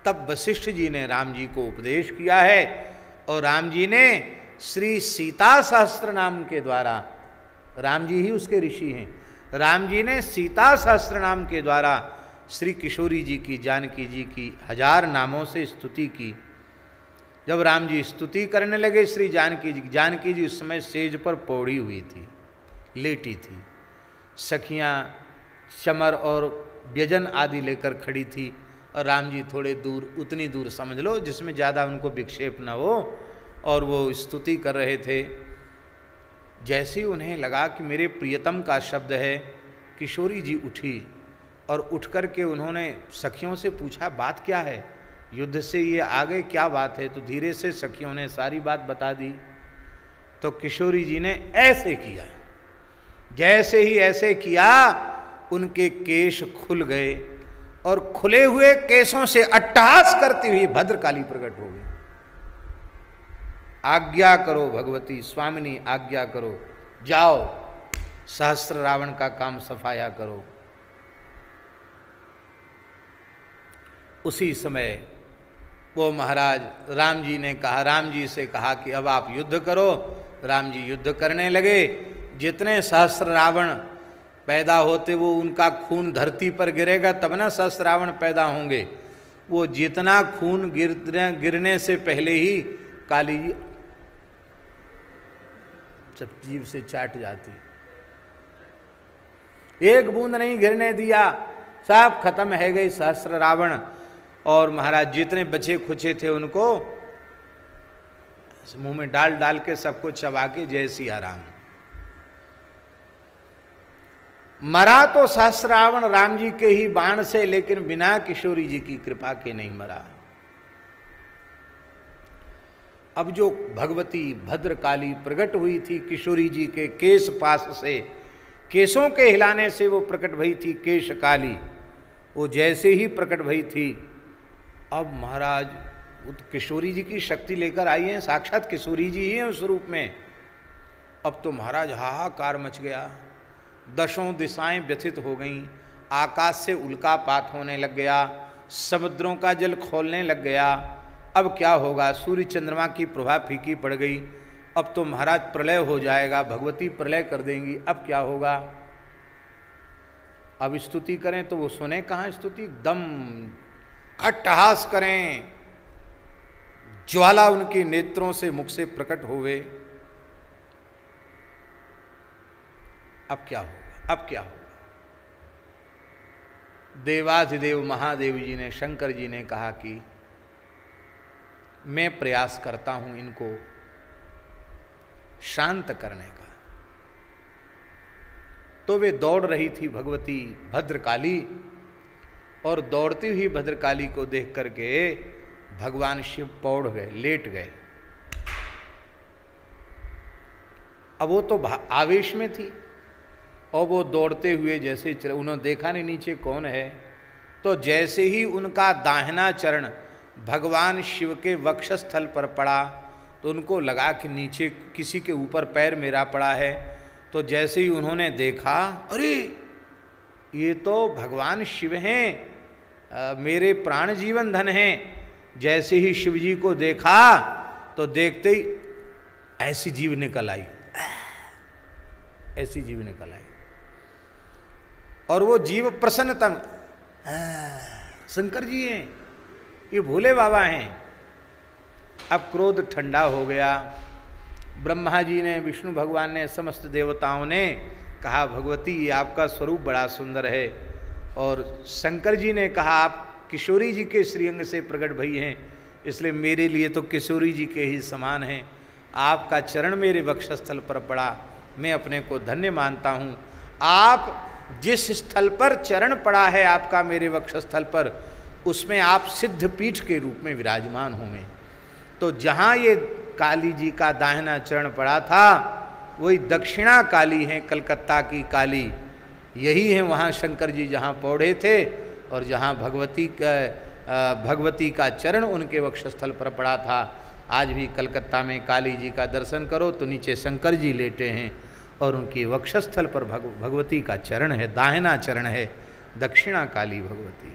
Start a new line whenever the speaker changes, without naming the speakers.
तब वशिष्ठ जी ने राम जी को उपदेश किया है और राम जी ने श्री सीता सहस्त्र नाम के द्वारा, राम जी ही उसके ऋषि हैं, राम जी ने सीता सहस्त्र नाम के द्वारा श्री किशोरी जी की, जानकी जी की 1000 नामों से स्तुति की। जब राम जी स्तुति करने लगे श्री जानकी जी उस समय सेज पर पौड़ी हुई थी, लेटी थी। सखियां चमर और व्यजन आदि लेकर खड़ी थी और राम जी थोड़े दूर, उतनी दूर समझ लो जिसमें ज़्यादा उनको विक्षेप न हो, और वो स्तुति कर रहे थे। जैसे ही उन्हें लगा कि मेरे प्रियतम का शब्द है, किशोरी जी उठी और उठ कर के उन्होंने सखियों से पूछा बात क्या है, युद्ध से ये आगे क्या बात है। तो धीरे से सखियों ने सारी बात बता दी। तो किशोरी जी ने ऐसे किया, जैसे ही ऐसे किया उनके केश खुल गए और खुले हुए केशों से अट्टहास करती हुई भद्रकाली प्रकट हो गई। आज्ञा करो भगवती, स्वामिनी आज्ञा करो, जाओ सहस्त्र रावण का काम सफाया करो। उसी समय वो महाराज राम जी ने कहा, राम जी से कहा कि अब आप युद्ध करो। राम जी युद्ध करने लगे। जितने सहस्त्र रावण पैदा होते वो उनका खून धरती पर गिरेगा तब ना सहस्त्र रावण पैदा होंगे। वो जितना खून गिरने से पहले ही काली जी सब जीभ से चाट जाती, एक बूंद नहीं गिरने दिया, सब खत्म है गई सहस्त्र रावण। और महाराज जितने बचे खुचे थे उनको मुंह में डाल डाल के सबको चबा के जय सिया राम। मरा तो सहस्त्र रावण राम जी के ही बाण से, लेकिन बिना किशोरी जी की कृपा के नहीं मरा। अब जो भगवती भद्रकाली प्रकट हुई थी किशोरी जी के केश पास से, केशों के हिलाने से वो प्रकट भई थी केश काली। वो जैसे ही प्रकट भई थी, अब महाराज वो तो किशोरी जी की शक्ति लेकर आई हैं, साक्षात किशोरी जी ही हैं उस रूप में। अब तो महाराज हाहाकार मच गया, दशों दिशाएं व्यथित हो गईं, आकाश से उल्कापात होने लग गया, समुद्रों का जल खोलने लग गया। अब क्या होगा, सूर्य चंद्रमा की प्रभा फीकी पड़ गई। अब तो महाराज प्रलय हो जाएगा, भगवती प्रलय कर देंगी, अब क्या होगा। अब स्तुति करें तो वो सुने कहाँ स्तुति, एकदम अट्टहास करें, ज्वाला उनके नेत्रों से मुख से प्रकट होवे। अब क्या होगा, अब क्या होगा। देवाधिदेव महादेव जी ने, शंकर जी ने कहा कि मैं प्रयास करता हूं इनको शांत करने का। तो वे दौड़ रही थी भगवती भद्रकाली, और दौड़ती हुई भद्रकाली को देख करके भगवान शिव पौड़ गए, लेट गए। अब वो तो आवेश में थी और वो दौड़ते हुए जैसे उन्होंने देखा नहीं नीचे कौन है, तो जैसे ही उनका दाहिना चरण भगवान शिव के वक्षस्थल पर पड़ा तो उनको लगा कि नीचे किसी के ऊपर पैर मेरा पड़ा है। तो जैसे ही उन्होंने देखा, अरे ये तो भगवान शिव हैं, मेरे प्राण जीवन धन हैं। जैसे ही शिव जी को देखा तो देखते ही ऐसी जीव निकल आई, ऐसी जीव निकल आई, और वो जीव प्रसन्नतम, शंकर जी हैं, ये भोले बाबा हैं। अब क्रोध ठंडा हो गया। ब्रह्मा जी ने, विष्णु भगवान ने, समस्त देवताओं ने कहा भगवती ये आपका स्वरूप बड़ा सुंदर है। और शंकर जी ने कहा आप किशोरी जी के श्रीअंग से प्रकट भई हैं, इसलिए मेरे लिए तो किशोरी जी के ही समान हैं। आपका चरण मेरे वक्षस्थल पर पड़ा, मैं अपने को धन्य मानता हूँ। आप जिस स्थल पर चरण पड़ा है आपका मेरे वक्षस्थल पर, उसमें आप सिद्ध पीठ के रूप में विराजमान होंगे। तो जहाँ ये काली जी का दाहिना चरण पड़ा था वही दक्षिणा काली है, कलकत्ता की काली यही है। वहाँ शंकर जी जहाँ पौड़े थे और जहाँ भगवती का चरण उनके वक्षस्थल पर पड़ा था। आज भी कलकत्ता में काली जी का दर्शन करो तो नीचे शंकर जी लेटे हैं और उनके वक्षस्थल पर भगवती का चरण है, दाहिना चरण है, दक्षिणा काली भगवती।